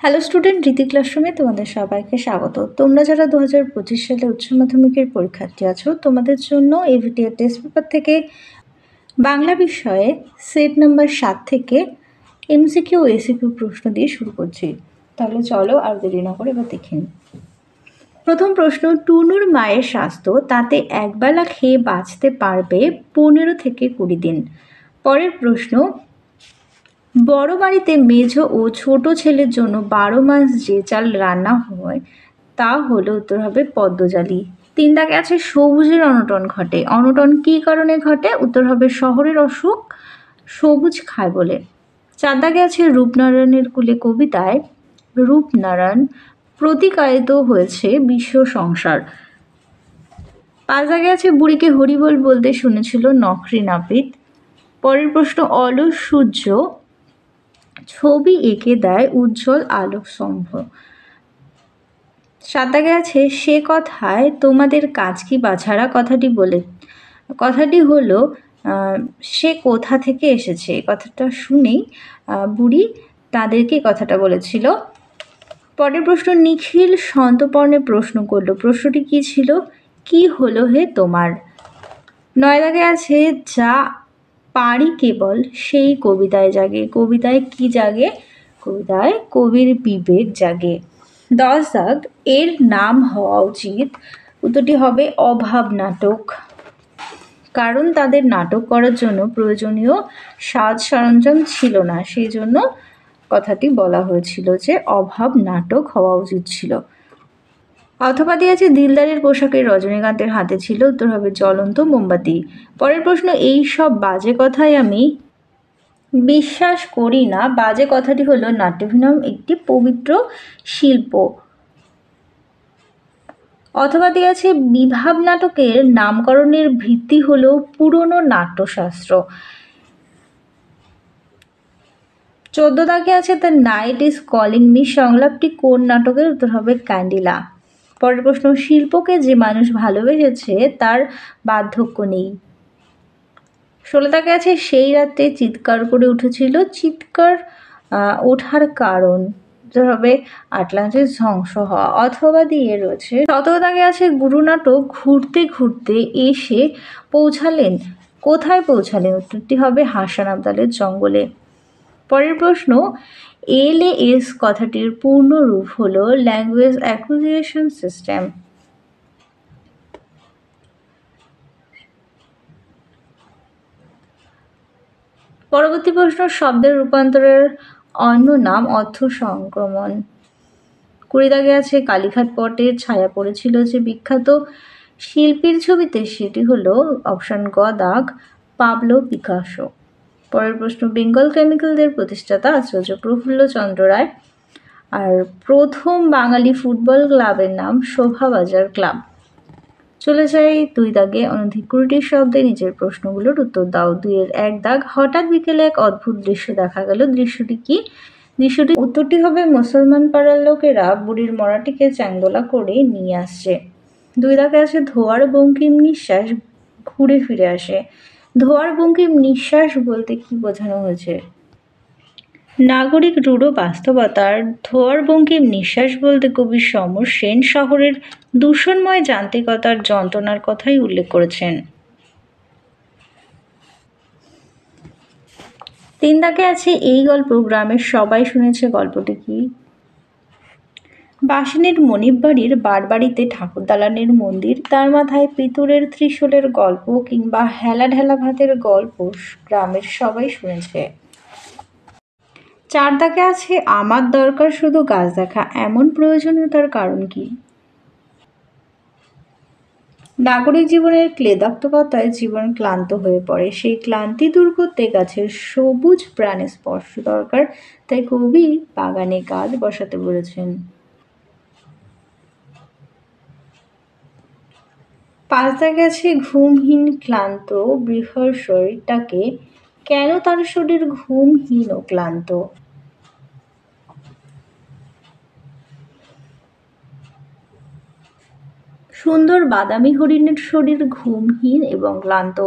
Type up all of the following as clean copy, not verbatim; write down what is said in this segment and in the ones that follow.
Hello student, রীতি ক্লাসরুমে তোমাদের সবাইকে স্বাগত। তোমরা যারা 2025 সালে উচ্চ মাধ্যমিকের পরীক্ষার্থী আছো, তোমাদের জন্য এভিটিএর টেস্ট পেপার থেকে বাংলা বিষয়ে সেট নাম্বার 7 থেকে এমসিকিউ ও এসিকিউ প্রশ্ন দিয়ে শুরু করছি। তাহলে চলো আর দেরি না করে এবার দেখে নিই। প্রথম প্রশ্ন, টুনুর মায়ের স্বাস্থ্য, তাতে একবেলা খেয়ে বাঁচতে পারবে 15 থেকে 20 দিন। পরের প্রশ্ন, বড় বাড়িতে মেঝো ও ছোট ছেলের জন্য 12 মাস যে চাল রান্না হয় তা হলো, উত্তর হবে পদ্মজালি। 3 দাগে আছে সবুজের অনটন ঘটে, অনটন কী কারণে ঘটে? উত্তর হবে শহরের অসুখ সবুজ খায় বলে। 4 দাগে আছে রূপনারায়ণের কুলে কবিতায় রূপনারায়ণ প্রতিকায়িত হয়েছে বিশ্ব সংসার। 5 দাগে আছে বুড়িকে হরিবোল বলতে শুনেছিল নকরি নাপিত। পরের প্রশ্ন, অলস সূর্য ছবি এঁকে দেয় উজ্জ্বল আলোকস্তম্ভ। 7 দাগে আছে সে কথায় তোমাদের কাজ কি বাছারা, কথাটি হলো সে কোথা থেকে এসেছে। কথাটা শুনেই বুড়ি তাদেরকে কথাটা বলেছিল। পরের প্রশ্ন, নিখিল সন্তর্পণে প্রশ্ন করলো, প্রশ্নটি কি ছিল? কি হলো হে তোমার? 9 দাগে আছে যা পারি কেবল সেই কবিতায় জাগে। কবিতায় কি জাগে? কবিতায় কবির বিবেক জাগে। 10 দাগ, এর নাম হওয়া উচিত, উত্তরটি হবে অভাব নাটক, কারণ তাদের নাটক করার জন্য প্রয়োজনীয় সাজ সরঞ্জাম ছিল না, সেই জন্য কথাটি বলা হয়েছিল যে অভাব নাটক হওয়া উচিত ছিল। অথবা দিয়েছে দিলদারের পোশাকের রজনীকান্তের হাতে ছিল, উত্তর হবে জ্বলন্ত মোমবাতি। পরের প্রশ্ন, এই সব বাজে কথাই আমি বিশ্বাস করি না। বাজে কথাটি হলো নাট্যাভিনয় একটি পবিত্র শিল্প। অথবা দিয়েছে বিভাব নাটকের নামকরণের ভিত্তি হলো পুরনো নাট্যশাস্ত্র। 14 দাগে আছে the night is calling me, সংলাপটি কোন নাটকের? উত্তর হবে ক্যান্ডিলা। পরের প্রশ্ন, শিল্পকে যে মানুষ ভালোবেসেছে তার বার্ধক্য নেই। 16 দাগে আছে সেই রাতে চিৎকার করে উঠেছিল, চিৎকার ওঠার কারণ উত্তর হবে আটলান্টিস ধ্বংস হওয়া। অথবা দিয়ে রয়েছে 17 দাগে আছে গুরু নাটক ঘুরতে ঘুরতে এসে পৌঁছালেন, কোথায় পৌঁছালেন? উত্তরটি হবে হাসান আবদালের জঙ্গলে। পরের প্রশ্ন, LAS কথাটির পূর্ণ রূপ হলো ল্যাঙ্গুয়েজ অ্যাকুইজিশন সিস্টেম। পরবর্তী প্রশ্ন, শব্দের রূপান্তরের অন্য নাম অর্থ সংক্রমণ। 20 দাগে আছে কালীঘাট পটের ছায়া পড়েছিল যে বিখ্যাত শিল্পীর ছবিতে, সেটি হলো অপশন গ দাগ পাবলো পিকাসো। পরের প্রশ্ন, বেঙ্গল কেমিক্যালদের প্রতিষ্ঠাতা আচার্য প্রফুল্ল চন্দ্র রায়, আর প্রথম বাঙালি ফুটবল ক্লাবের নাম শোভাবাজার ক্লাব। চলে যাই 2 দাগে, অনধিকৃত শব্দে নিজের প্রশ্নগুলোর উত্তর দাও। 2-এর 1 দাগ, হঠাৎ বিকেলে এক অদ্ভুত দৃশ্য দেখা গেল, দৃশ্যটি কি? দৃশ্যটি উত্তরটি হবে মুসলমান পাড়ার লোকেরা বুড়ির মরাটিকে চ্যাংদোলা করে নিয়ে আসছে। 2 দাগে আছে ধোয়ার বঙ্কিম নিঃশ্বাস ঘুরে ফিরে আসে। ধোয়ার বঙ্কিম নিঃশ্বাস বলতে কি বোঝানো হয়েছে? নাগরিক রূঢ় বাস্তবতার ধোয়ার বঙ্কিম নিঃশ্বাস বলতে কবি সমর সেন শহরের দূষণময় যান্ত্রিকতার যন্ত্রণার কথাই উল্লেখ করেছেন। 3 দাগে আছে এই গল্প গ্রামের সবাই শুনেছে, গল্পটি কি? বাসিনীর মনিব বাড়ির বারবাড়িতে ঠাকুর দালানের মন্দির, তার মাথায় পিতলের ত্রিশূলের গল্প কিংবা হেলা ঢেলা ভাতের গল্প গ্রামের সবাই শুনেছে। 4 দাগে আছে আমার দরকার শুধু গাছ দেখা, এমন প্রয়োজনীয়তার কারণ কি? নাগরিক জীবনের ক্লেদাক্তকতায় জীবন ক্লান্ত হয়ে পড়ে, সেই ক্লান্তি দূর করতে গাছের সবুজ প্রাণে স্পর্শ দরকার, তাই কবি বাগানে গাছ বসাতে বলেছেন। 5 দাগে আছে ঘুমহীন ক্লান্ত বৃহর শরীরটাকে, কেন তার শরীর ঘুমহীন ও ক্লান্ত? সুন্দর বাদামি হরিণের শরীর ঘুমহীন এবং ক্লান্ত,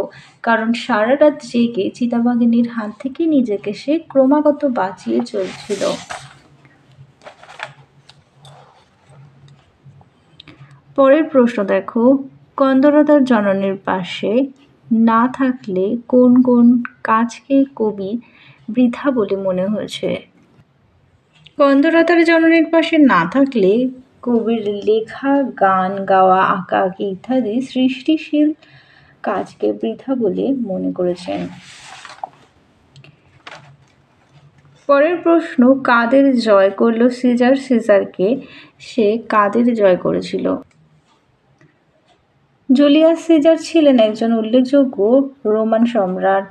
কারণ সারা রাত জেগে চিতাবাঘিনীর হাত থেকে নিজেকে সে ক্রমাগত বাঁচিয়ে চলছিল। পরের প্রশ্ন দেখো, কন্দরতার জননীর পাশে না থাকলে কোন কোন কাজকে কবি বৃথা বলে মনে হয়েছে? কন্দরতার জননীর পাশে না থাকলে কবির লেখা, গান গাওয়া, আঁকা আঁকি ইত্যাদি সৃষ্টিশীল কাজকে বৃথা বলে মনে করেছেন। পরের প্রশ্ন, কাদের জয় করল সিজার সিজারকে? সে কাদের জয় করেছিল? জুলিয়াস সিজার ছিলেন একজন উল্লেখযোগ্য রোমান সম্রাট।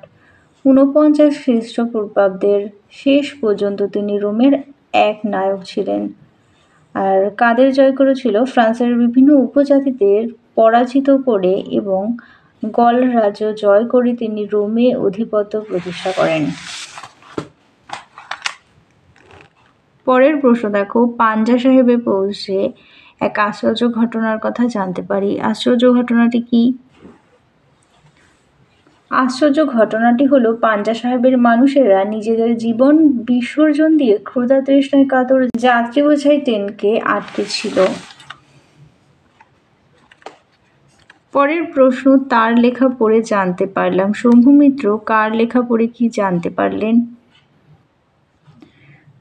৪৯ খ্রিস্টপূর্বাব্দের শেষ পর্যন্ত তিনি রোমের এক নায়ক ছিলেন। আর কাদের জয় করেছিল? ফ্রান্সের বিভিন্ন উপজাতিদের পরাজিত করে এবং গল রাজ্য জয় করে তিনি রোমে আধিপত্য প্রতিষ্ঠা করেন। পরের প্রশ্ন দেখো, পাঞ্জা সাহেবে পৌঁছে এক আশ্চর্য ঘটনার কথা জানতে পারি। আশ্চর্য ঘটনাটি কি? আশ্চর্য ঘটনাটি হলো পাঞ্জা সাহেবের মানুষেরা নিজেদের জীবন বিসর্জন দিয়ে ক্ষুধা তৃষ্ণায় কাতর যাত্রী বোঝাই ট্রেনকে আটকে ছিল। পরের প্রশ্ন, তার লেখা পড়ে জানতে পারলাম। শম্ভু মিত্র কার লেখা পড়ে কি জানতে পারলেন?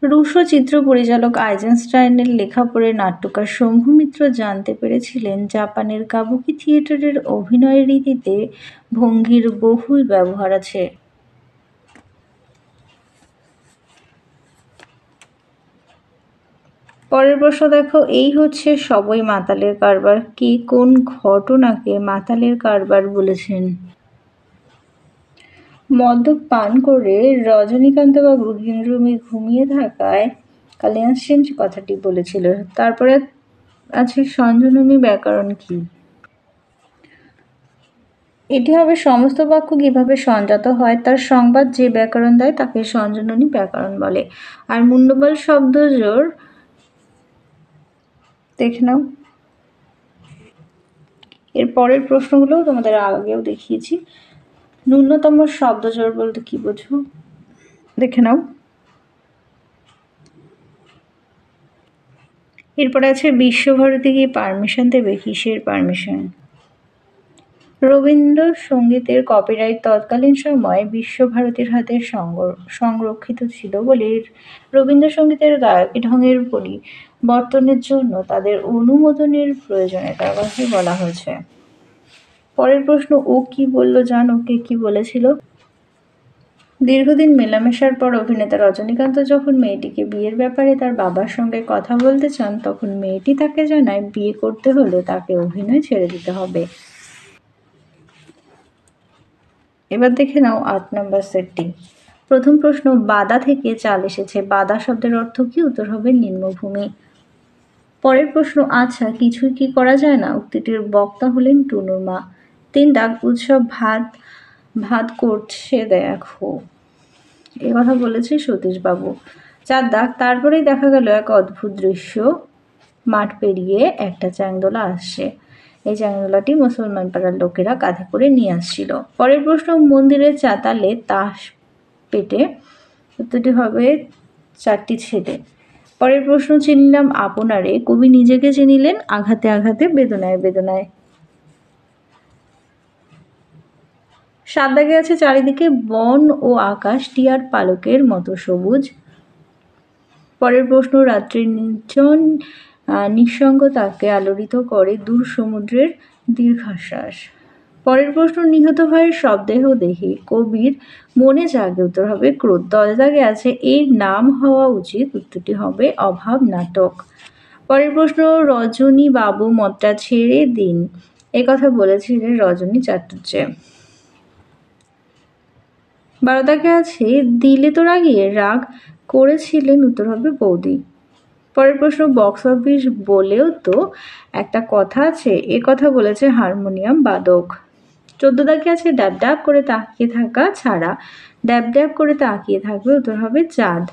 রুশো চিত্র পরিচালক আইজেনস্টাইনের লেখা পড়ে নাট্যকার শম্ভু মিত্র জানতে পেরেছিলেন জাপানের কাবুকি থিয়েটারের অভিনয় রীতিতে ভঙ্গির বহুল ব্যবহার আছে। পরের প্রশ্ন দেখো, এই হচ্ছে সবই মাতালের কারবার। কে কোন ঘটনাকে মাতালের কারবার বলেছেন? মদ্যপান করে রজনীকান্তবাবু গ্রিন রুমে ঘুমিয়ে থাকায় কালিয়ান সেন কথাটি বলেছিল। তারপরে আছে সঞ্জননী ব্যাকরণ কি? এটি হবে সমস্ত বাক্য কিভাবে সঞ্জাত হয় তার সংবাদ যে ব্যাকরণ দেয় তাকে সঞ্জননী ব্যাকরণ বলে। আর মুন্ডবল শব্দজোড় দেখে নাও। এর পরের প্রশ্নগুলো তোমাদের আগেও দেখিয়েছি। ন্যূনতম শব্দজোড় বলতে কি বোঝো? দেখে নাও। এরপরে আছে বিশ্বভারতী কি পারমিশন দেবে? কিসের পারমিশন? রবীন্দ্রসঙ্গীতের কপিরাইট তৎকালীন সময়ে বিশ্বভারতীর হাতে সংরক্ষিত ছিল বলে রবীন্দ্রসঙ্গীতের গায়কী ঢঙের পরিবর্তনের জন্য তাদের অনুমোদনের প্রয়োজনীয়তার কথাই বলা হয়েছে। পরের প্রশ্ন, ও কি বলল জানো? কে কি বলেছিল? দীর্ঘদিন মেলামেশার পর অভিনেতা রজনীকান্ত যখন মেয়েটিকে বিয়ের ব্যাপারে তার বাবার সঙ্গে কথা বলতে চান তখন মেয়েটি তাকে জানায় বিয়ে করতে হলে তাকে অভিনয় ছেড়ে দিতে হবে। এবার দেখে নাও ৮ নম্বর সেটটি। প্রথম প্রশ্ন, বাদা থেকে চাল এসেছে। বাদা শব্দের অর্থ কি? উত্তর হবে নিম্নভূমি। পরের প্রশ্ন, আচ্ছা কিছুই কি করা যায় না? উক্তিটির বক্তা হলেন টুনুর মা। ৩ দাগ, উৎসব ভাত করছে দেখো, এ কথা বলেছে সতীশবাবু। ৪ দাগ, তারপরেই দেখা গেল এক অদ্ভুত দৃশ্য। মাঠ পেরিয়ে একটা চ্যাংদোলা আসছে। এই চ্যাংদোলাটি মুসলমান পাড়ার লোকেরা কাঁধে করে নিয়ে আসছিল। পরের প্রশ্ন, মন্দিরের চাতালে তাস পেটে। উত্তরটি হবে ৪টি ছেলে। পরের প্রশ্ন, চিনিলাম আপনারে। কবি নিজেকে চিনিলেন আঘাতে আঘাতে, বেদনায় বেদনায়। ৭ দাগে আছে চারিদিকে বন ও আকাশ টিয়ার পালকের মতো সবুজ। পরের প্রশ্ন, রাত্রির নির্জন নিঃসঙ্গতাকে আলোড়িত করে দূর সমুদ্রের দীর্ঘশ্বাস। পরের প্রশ্ন, নিহত ভাইয়ের শবদেহ দেখে কবির মনে জাগে। উত্তর হবে ক্রোধ। ১০ দাগে আছে এর নাম হওয়া উচিত। উত্তরটি হবে অভাব নাটক। পরের প্রশ্ন, রজনী বাবু মদটা ছেড়ে দিন, এ কথা বলেছিলেন রজনী চাটুর্যে। ১২ দাগে আছে দিলে তো রাগিয়ে, রাগ করেছিলেন। উত্তর হবে বৌদি। পরের প্রশ্ন, বক্স অফিস বলেও তো একটা কথা আছে, এ কথা বলেছে হারমোনিয়াম বাদক। ১৪ দাগে আছে ড্যাব ড্যাব করে তাকিয়ে থাকা ছাড়া ড্যাব ড্যাব করে তাকিয়ে থাকবে। উত্তর হবে চাঁদ।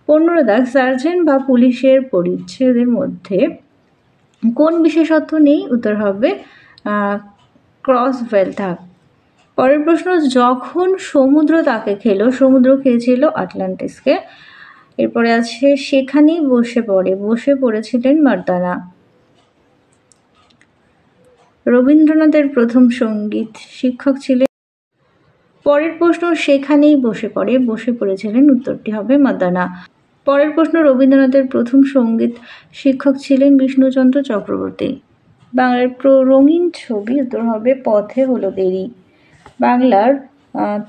১৫ দাগ, সার্জেন্ট বা পুলিশের পরিচ্ছেদের মধ্যে কোন বিশেষত্ব নেই? উত্তর হবে ক্রস বেলথাক। পরের প্রশ্ন, যখন সমুদ্র তাকে খেলো, সমুদ্র খেয়েছিল আটলান্টিসকে। এরপরে আছে সেখানেই বসে পড়েছিলেন মার্দানা। রবীন্দ্রনাথের প্রথম সঙ্গীত শিক্ষক ছিলেন। পরের প্রশ্ন সেখানেই বসে পড়েছিলেন, উত্তরটি হবে মাদানা। পরের প্রশ্ন রবীন্দ্রনাথের প্রথম সঙ্গীত শিক্ষক ছিলেন বিষ্ণুচন্দ্র চক্রবর্তী। বাংলার রঙিন ছবি, উত্তর হবে পথে হলো দেরি। বাংলার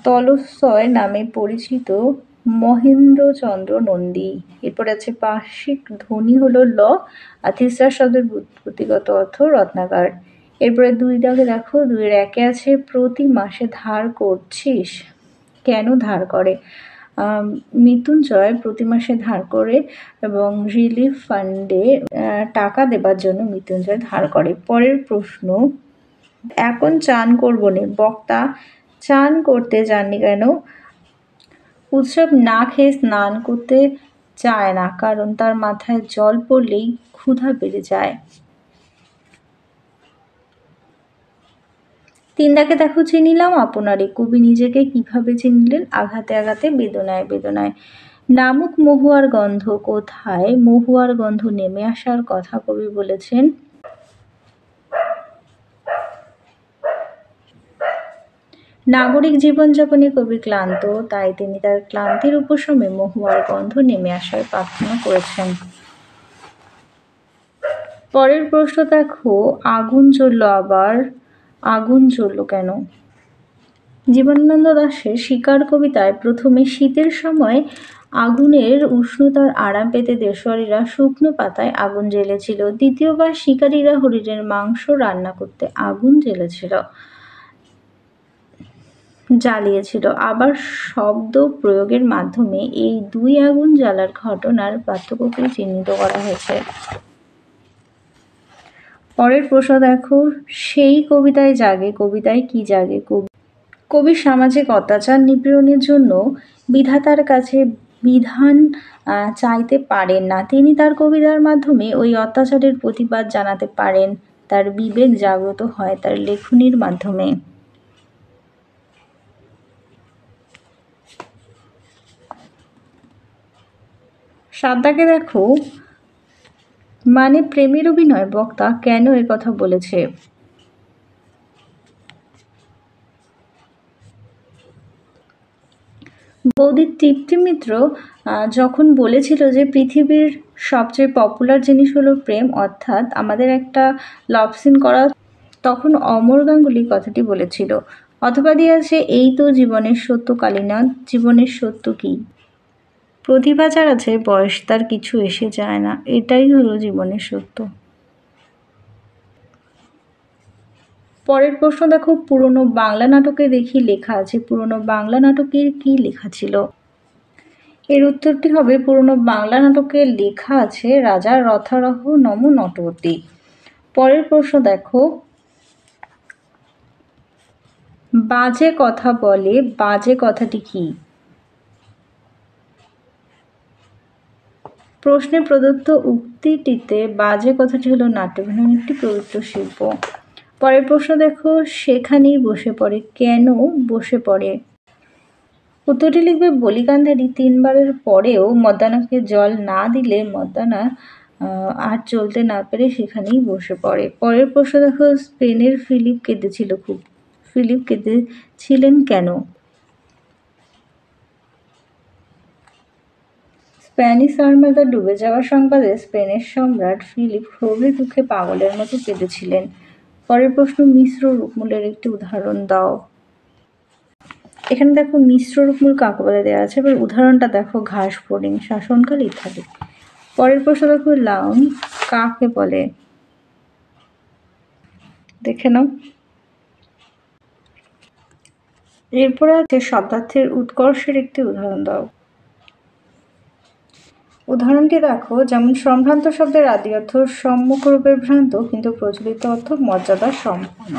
তলস্তয় নামে পরিচিত মহেন্দ্রচন্দ্র নন্দী। এরপর আছে পার্শ্বিক ধ্বনি হলো ল, আর তিসরা শব্দের ব্যুৎপত্তিগত অর্থ রত্নাকর। এরপরে 2 দাগে দেখো, 2-এর 1-এ আছে প্রতি মাসে ধার করছিস। কেন ধার করে? মৃত্যুঞ্জয় প্রতি মাসে ধার করে এবং রিলিফ ফান্ডে টাকা দেবার জন্য মৃত্যুঞ্জয় ধার করে। পরের প্রশ্ন, এখন চান করবো নে, বক্তা চান করতে যাননি কেন? উৎসব না খেয়ে স্নান করতে চায় না, কারণ তার মাথায় জল পড়লেই ক্ষুধা বেড়ে যায়। 3 দাগে দেখো, চিনিলাম আপনারে। কবি নিজেকে কিভাবে চিনলেন? আঘাতে আঘাতে, বেদনায় বেদনায়। নামুক মহুয়ার গন্ধ কোথায়? মহুয়ার গন্ধ নেমে আসার কথা কবি বলেছেন। নাগরিক জীবনযাপনে কবি ক্লান্ত, তাই তিনি তার ক্লান্তির উপশমে মহুয়ার গন্ধ নেমে আসার প্রার্থনা করেছেন। পরের প্রশ্ন দেখো, আগুন জ্বলল, আবার আগুন জ্বলল কেন? জীবনানন্দ দাশের শিকার কবিতায় প্রথমে শীতের সময় আগুনের উষ্ণতার আরাম পেতে দেশওয়ারিরা শুকনো পাতায় আগুন জ্বেলেছিল। দ্বিতীয়বার শিকারীরা হরিণের মাংস রান্না করতে আগুন জ্বালিয়েছিল। আবার শব্দ প্রয়োগের মাধ্যমে এই 2 আগুন জ্বালার ঘটনার পার্থক্যকে চিহ্নিত করা হয়েছে। পরের প্রশ্ন দেখো, সেই কবিতায় জাগে, কবিতায় কি জাগে? কবি সামাজিক অত্যাচার নিপীড়নের জন্য বিধাতার কাছে বিধান চাইতে পারেন না। তিনি তার কবিতার মাধ্যমে ওই অত্যাচারের প্রতিবাদ জানাতে পারেন। তার বিবেক জাগ্রত হয় তার লেখনীর মাধ্যমে। 7 দাগে দেখো, মানে প্রেমের অভিনয়, বক্তা কেন কথা বলেছে? বৌদি তৃপ্তি মিত্র যখন বলেছিল যে পৃথিবীর সবচেয়ে পপুলার জিনিস হলো প্রেম, অর্থাৎ আমাদের একটা লাভ সিন করা, তখন অমর গাঙ্গুলি কথাটি বলেছিল। অথবা দিয়ে আছে, এই তো জীবনের সত্য কালীনাথ। জীবনের সত্য কি? প্রতিভা যার আছে, বয়স তার কিছু এসে যায় না, এটাই হলো জীবনের সত্য। পরের প্রশ্ন দেখো, পুরনো বাংলা নাটকে দেখি লেখা আছে, পুরনো বাংলা নাটকের কি লেখা ছিল? এর উত্তরটি হবে, পুরনো বাংলা নাটকে লেখা আছে রাজা রথারহ নম নটবতী। পরের প্রশ্ন দেখো, বাজে কথা বলে, বাজে কথাটি কি? প্রশ্নে প্রদত্ত উক্তিটিতে বাজে কথাটি হলো নাট্যাভিনয়ের একটি পবিত্র শিল্প। পরের প্রশ্ন দেখো, সেখানেই বসে পড়ে, কেন বসে পড়ে? উত্তরটি লিখবে, বলি গান্ধারী 3 বারের পরেও মর্দানাকে জল না দিলে মর্দানা আর চলতে না পেরে সেখানেই বসে পড়ে। পরের প্রশ্ন দেখো, স্পেনের ফিলিপ কেঁদেছিল খুব। ফিলিপ কেঁদেছিলেন কেন? স্প্যানিশ আর্মাদা ডুবে যাওয়ার সংবাদে স্পেনের সম্রাট ফিলিপ ক্ষোভে দুঃখে পাগলের মতো কেঁদেছিলেন। পরের প্রশ্ন, মিশ্র রূপমূলের একটি উদাহরণ দাও। এখানে দেখো মিশ্র রূপমূল কাকে বলে দেওয়া আছে, এবার উদাহরণটা দেখো, ঘাস ফড়িং, শাসনকাল ইত্যাদি। পরের প্রশ্ন দেখো, লাউন কাকে বলে? দেখে নাও। এরপরে আছে শব্দার্থের উৎকর্ষের একটি উদাহরণ দাও। উদাহরণটি দেখো, যেমন সম্ভ্রান্ত শব্দের আদি অর্থ সম্মুখরূপে ভ্রান্ত, কিন্তু প্রচলিত অর্থ মর্যাদা সম্পন্ন।